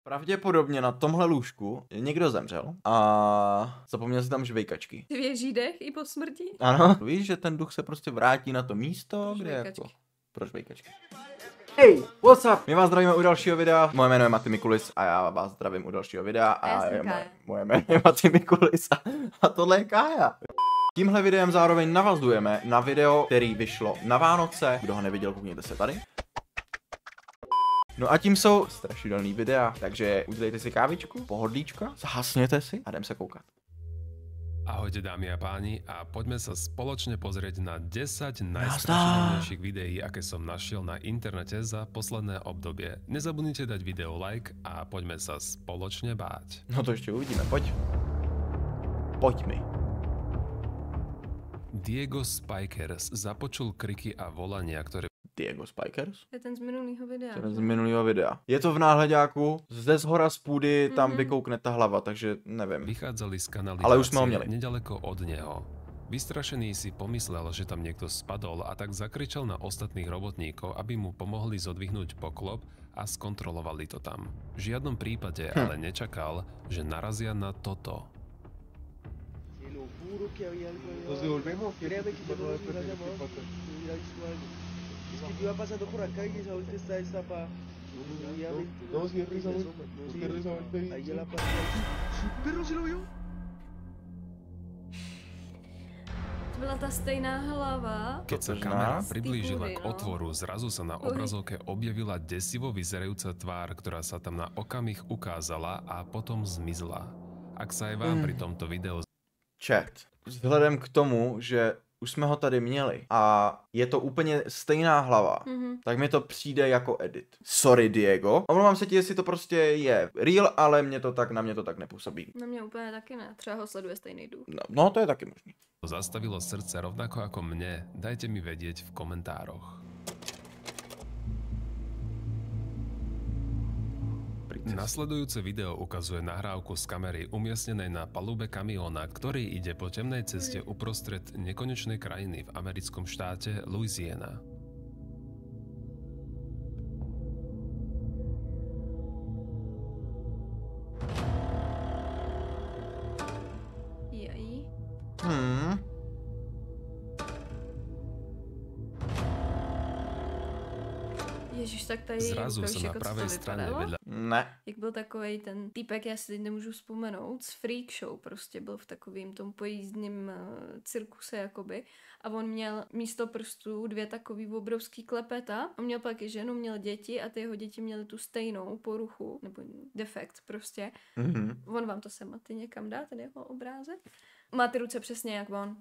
Pravděpodobně na tomhle lůžku někdo zemřel a zapomněl si tam žvejkačky. Věří dech i po smrti? Ano. Víš, že ten duch se prostě vrátí na to místo, Pro kde žvejkačky. jako... Pro žvejkačky. Hey, what's up? My vás zdravíme u dalšího videa. Moje jméno je Maty Mikulis a já vás zdravím u dalšího videa. Moje jméno je Maty Mikulis a tohle je Kája. Tímhle videem zároveň navazujeme na video, který vyšlo na Vánoce. Kdo ho neviděl, koukněte se tady. No a tím jsou strašidelný videa, takže udělejte si kávičku, pohodlíčka, zhasněte si a jdem se koukat. Ahojte dámy a páni a poďme sa spoločne pozrieť na 10 najstrašidelnejších videí, aké som našiel na internete za posledné obdobie. Nezabudnite dať video like a poďme sa spoločne báť. No to ešte uvidíme, poď. Poď mi. Diego Spikers započul kriky a volania, ktoré Diego Spikers? Je ten z minulého videa. Ten z minulého videa. Je to v náhľaďáku, ze zhora z půdy tam vykoukne ta hlava, takže nevím. vychádzali z kanalizácie Ale už sme ho měli. nedaleko od neho. Vystrašený si pomyslel, že tam niekto spadol a tak zakričal na ostatných robotníkov, aby mu pomohli zodvihnúť poklop a skontrolovali to tam. V žiadnom prípade ale nečakal, že narazia na toto. Nos devolvemos. Créame que yo no nos hubiera llamado, hubiera visto algo. Es que yo iba pasando por acá y esa vuelta está destapada. No, si es risa, ahí ya la pasé. ¿Perro si lo vio? To byla ta stejná hlava. Keď sa kamera priblížila k otvoru, zrazu sa na obrazovke objavila desivo vyzerajúca tvár, ktorá sa tam na okamih ukázala a potom zmizla. Ak sa aj vám pri tomto videu Chat. Vzhledem k tomu, že už jsme ho tady měli a je to úplně stejná hlava, tak mi to přijde jako edit. Sorry Diego. Omlouvám se ti, jestli to prostě je real, ale na mě to tak nepůsobí. Na mě úplně taky ne. Třeba ho sleduje stejný duch. No to je taky možný. zastavilo srdce rovnako ako mne, dajte mi vedieť v komentároch. Nasledujúce video ukazuje nahrávku z kamery umiestnenej na palube kamióna, ktorý ide po temnej ceste uprostred nekonečnej krajiny v americkom štáte Louisiana. Jají. Ježiš, tak tady Zrazu ukáž, sa na jako co pravej to strane vypadalo. vedľa Ne. Jak byl takovej ten týpek, já si teď nemůžu vzpomenout, z Freak Show prostě byl v takovým tom pojízdním cirkuse jakoby a on měl místo prstů 2 takový obrovský klepeta a měl pak i ženu, měl děti a ty jeho děti měly tu stejnou poruchu, nebo defekt prostě. On vám to sem Maty někam dá, ten jeho obrázek. Má ty ruce přesně jak on.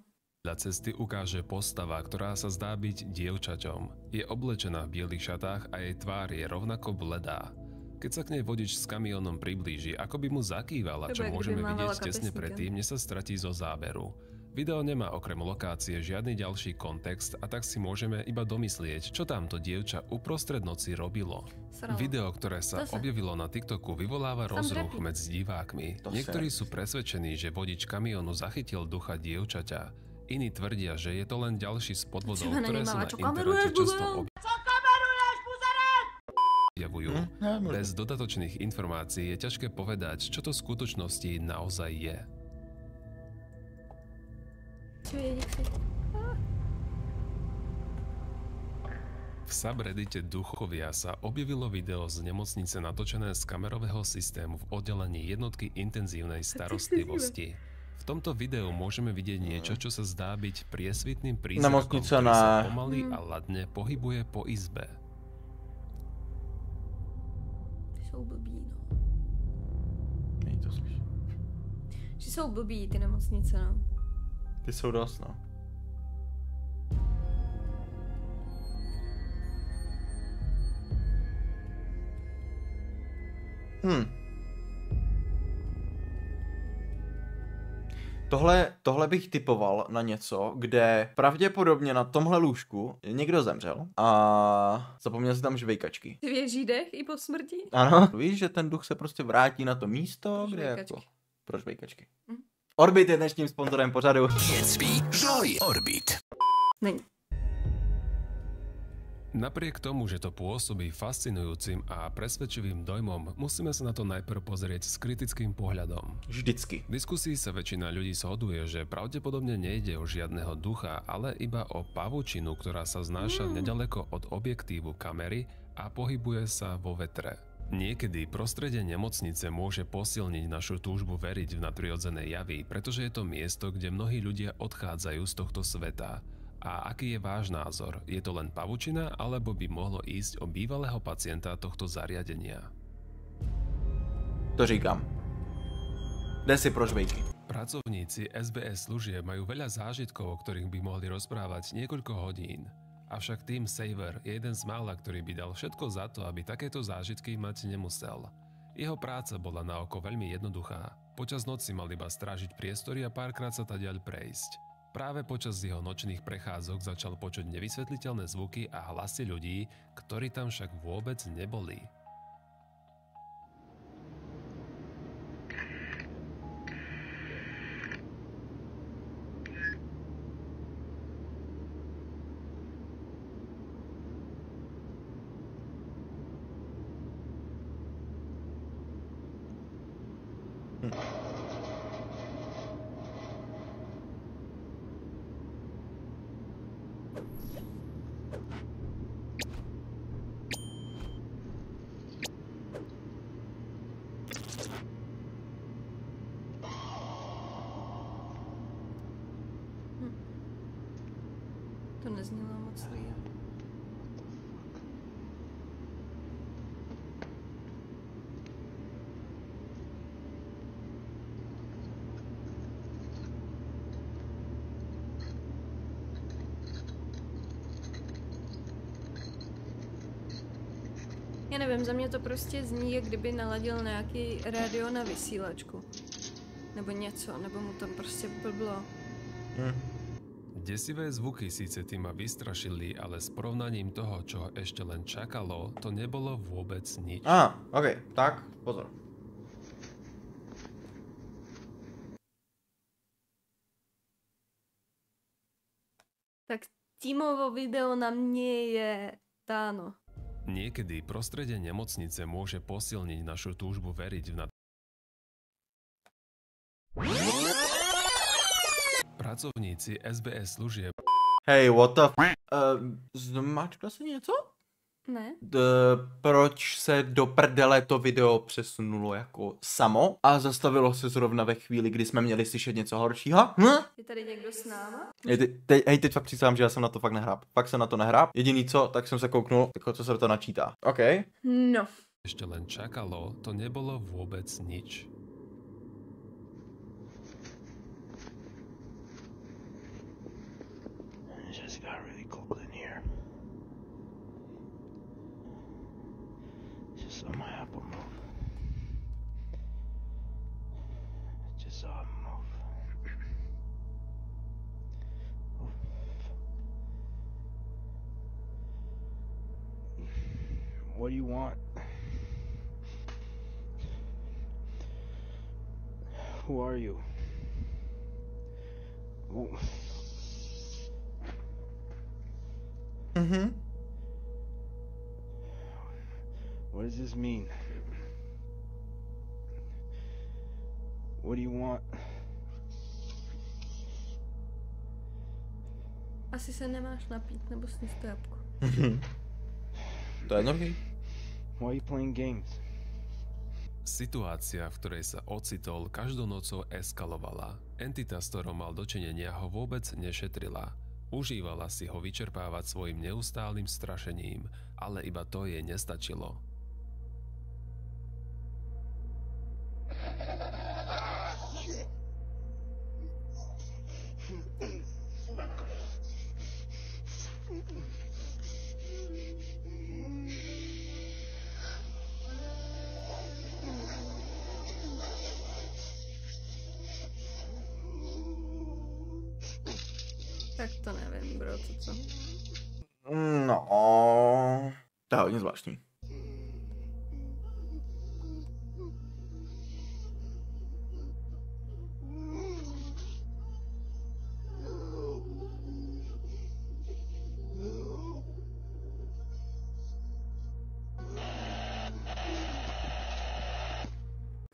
cesty ukáže postava, ktorá sa zdá byť dievčaťom. Je oblečená v bielých šatách a jej tvár je rovnako bledá. Keď sa k nej vodič s kamiónom priblíži, ako by mu zakývala, čo môžeme vidieť tesne predtým, než sa stratí zo záberu. Video nemá okrem lokácie žiadny ďalší kontext a tak si môžeme iba domyslieť, čo tamto dievča uprostred noci robilo. Video, ktoré sa objavilo na TikToku, vyvoláva rozruch medzi divákmi. Niektorí sú presvedčení, že vodič kamiónu zachytil ducha dievčaťa. Iní tvrdia, že je to len ďalší z podvodov, ktoré sa na internete často objavujú. Bez dodatočných informácií je ťažké povedať, čo to v skutočnosti naozaj je. V subreddite Duchovia sa objavilo video z nemocnice natočené z kamerového systému v oddelení jednotky intenzívnej starostlivosti. V tomto videu môžeme vidieť niečo, čo sa zdá byť priesvitným prízrakom, ktorý sa pomaly a ladne pohybuje po izbe. Jsou blbí, no. Není to slyšet. Že jsou blbí ty nemocnice, no. Ty jsou dost, no. Tohle bych typoval na něco, kde pravděpodobně na tomhle lůžku někdo zemřel a zapomněl si tam žvejkačky. Věří dech i po smrti? Ano. Víš, že ten duch se prostě vrátí na to místo, Pro kde žvejkačky. jako... Pro žvejkačky. Orbit je dnešním sponzorem pořadu. Orbit. Není. Napriek tomu, že to pôsobí fascinujúcim a presvedčivým dojmom, musíme sa na to najprv pozrieť s kritickým pohľadom. Vždycky. V diskusii sa väčšina ľudí zhoduje, že pravdepodobne nejde o žiadneho ducha, ale iba o pavučinu, ktorá sa znáša nedaleko od objektívu kamery a pohybuje sa vo vetre. Niekedy prostredie nemocnice môže posilniť našu túžbu veriť v nadprirodzené javy, pretože je to miesto, kde mnohí ľudia odchádzajú z tohto sveta. A aký je váš názor? Je to len pavučina, alebo by mohlo ísť o bývalého pacienta tohto zariadenia? To říkám. Jde si pro žvejky. Pracovníci SBS služieb majú veľa zážitkov, o ktorých by mohli rozprávať niekoľko hodín. Avšak Tim Saver je jeden z mála, ktorý by dal všetko za to, aby takéto zážitky mať nemusel. Jeho práca bola na oko veľmi jednoduchá. Počas noci mal iba strážiť priestory a párkrát sa tadiaľ prejsť. Práve počas jeho nočných prechádzok začal počuť nevysvetliteľné zvuky a hlasy ľudí, ktorí tam však vôbec neboli. To neznělo moc líp. Já nevím, za mě to prostě zní, jak kdyby naladil nějaký rádio na vysílačku. Nebo něco, nebo mu tam prostě blblo. Desivé zvuky síce Tima vystrašili, ale s porovnaním toho, čo ho ešte len čakalo, to nebolo vôbec nič. OK, tak, pozor. Tak Timovo video na mne je táno. Niekedy prostredie nemocnice môže posilniť našu túžbu veriť v Pracovníci SBS služieb. Hej, what the zmáčkla se něco? Ne? Proč se do prdele to video přesunulo jako samo a zastavilo se zrovna ve chvíli, kdy jsme měli slyšet něco horšího? Je tady někdo s náma? Teď fakt přísahám, že já jsem na to fakt nehrál. Fakt jsem na to nehrál. Jediný co, tak jsem se kouknul, tak co se to načítá. OK. No. Ešte len čakalo, to nebolo vôbec nič. Just got really cold in here. Just saw my apple move. Just saw him move. What do you want? Who are you? Who? What does this mean? What do you want? Asi se nemáš napít, nebo sníst to jabko. To je dobrý. Why are you playing games? Situácia, v ktorej sa ocitol, každou nocou eskalovala. Entita, s ktorou mal dočinenia, ho vôbec nešetrila. Užívala si ho vyčerpávať svojim neustálým strašením, ale iba to jej nestačilo. Tak to nevím, bro, to co? No, to je hodně zvláštní.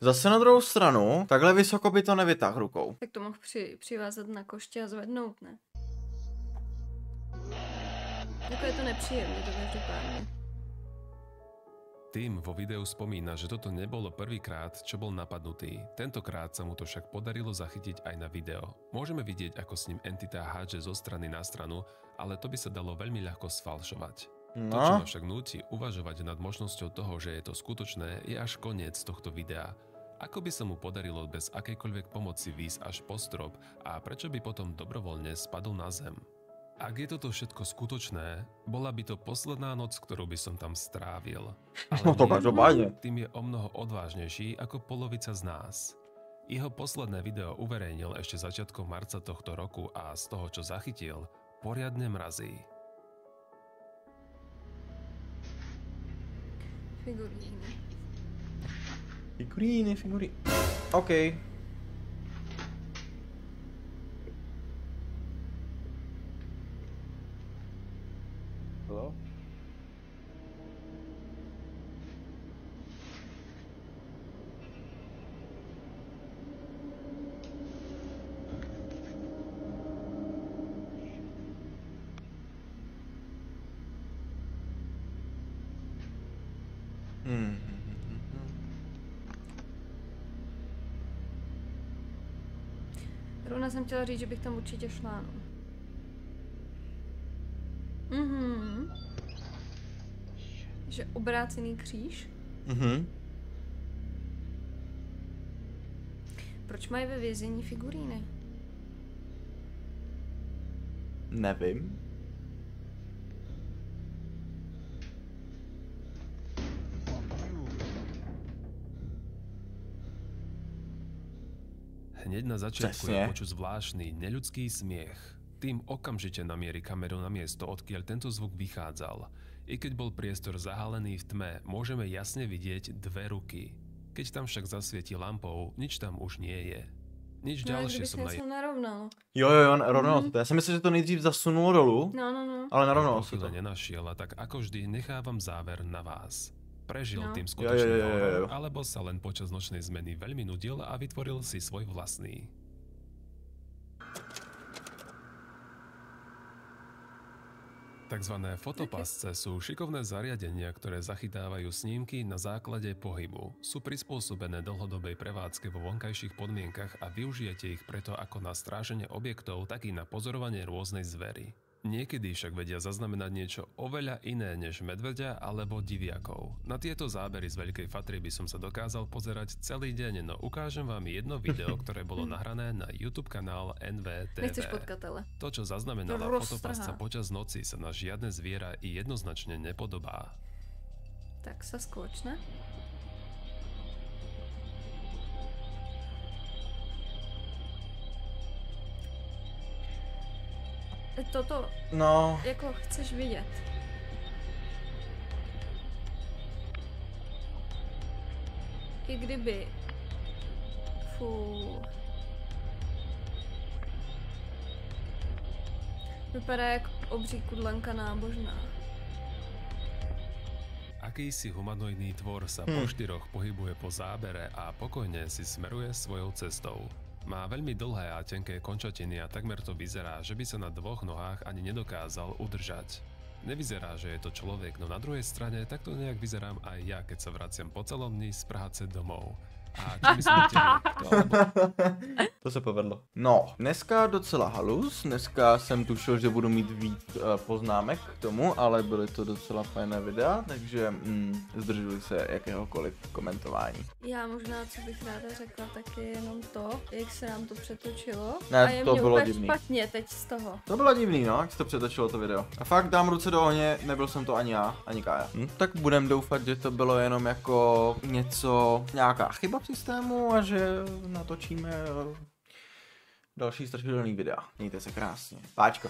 Zase na druhou stranu, takhle vysoko by to nevytáhl rukou. Tak to mohl přivázat na koště a zvednout, ne? Jako je to nepříjemné, to každopádně. Tim vo videu spomína, že toto nebolo prvýkrát, čo bol napadnutý. Tentokrát sa mu to však podarilo zachytiť aj na video. Môžeme vidieť, ako s ním entita hádže zo strany na stranu, ale to by sa dalo veľmi ľahko sfalšovať. No. To, čo ma však núti uvažovať nad možnosťou toho, že je to skutočné, je až koniec tohto videa. Ako by sa mu podarilo bez akejkoľvek pomoci výjsť až po strop a prečo by potom dobrovoľne spadol na zem? Ak je toto všetko skutočné, bola by to posledná noc, ktorú by som tam strávil. Ale No to každopádne. tým je omnoho odvážnejší ako polovica z nás. Jeho posledné video uverejnil ešte začiatkom marca tohto roku a z toho, čo zachytil, poriadne mrazí. Figuríny. OK. Hello? Rovna jsem chtěla říct, že bych tam určitě šla, no. Že obrácený kříž? Proč mají ve vězení figuríny? Nevím. Hneď na začiatku Presne. je počuť zvláštny, neľudský smiech. Tým okamžite namierí kameru na miesto, odkiaľ tento zvuk vychádzal. I keď bol priestor zahalený v tme, môžeme jasne vidieť dve ruky. Keď tam však zasvieti lampou, nič tam už nie je. Nič ďalšie som něco narovnalo. Jo, narovnalo to. Já jsem myslel, že to nejdřív zasunulo dolů, No. ale narovnalo se to. chvíle nenašiel a tak ako vždy nechávam záver na vás. Prežil No. tým skutočný Jo. horor, alebo sa len počas nočnej zmeny veľmi nudil a vytvoril si svoj vlastný. Takzvané fotopasce sú šikovné zariadenia, ktoré zachytávajú snímky na základe pohybu. Sú prispôsobené dlhodobej prevádzke vo vonkajších podmienkach a využijete ich preto ako na stráženie objektov, tak i na pozorovanie rôznej zvery. Niekedy však vedia zaznamenať niečo oveľa iné než medveďa alebo diviakov. Na tieto zábery z Veľkej Fatry by som sa dokázal pozerať celý deň, no ukážem vám jedno video, ktoré bolo nahrané na YouTube kanál NVTV. Nechceš potkatele. To, čo zaznamenala To roztrhá. fotopasca počas noci, sa na žiadne zviera i jednoznačne nepodobá. Tak sa skôč, ne? Toto, No, jako chceš vidět. I kdyby... Fú. Vypadá jak obří kudlanka nábožná. Akýsi humanoidný tvor sa po štyroch pohybuje po zábere a pokojne si smeruje svojou cestou. Má veľmi dlhé a tenké končatiny a takmer to vyzerá, že by sa na dvoch nohách ani nedokázal udržať. Nevyzerá, že je to človek, no na druhej strane takto nejak vyzerám aj ja, keď sa vraciam po celom dni z práce domov. A čo myslíte? to se povedlo. No, dneska docela halus, dneska jsem tušil, že budu mít víc poznámek k tomu, ale byly to docela fajné videa, takže zdržuji se jakéhokoliv komentování. Já možná, co bych ráda řekla, tak je jenom to, jak se nám to přetočilo. Ne, a je to mě bylo úplně divný. špatně teď z toho. To bylo divný, no, jak se to přetočilo to video. A fakt dám ruce do ohně, nebyl jsem to ani já, ani Kája. Tak budem doufat, že to bylo jenom jako něco, nějaká chyba v systému a že natočíme další strašidelný videa. Mějte se krásně. Páčko.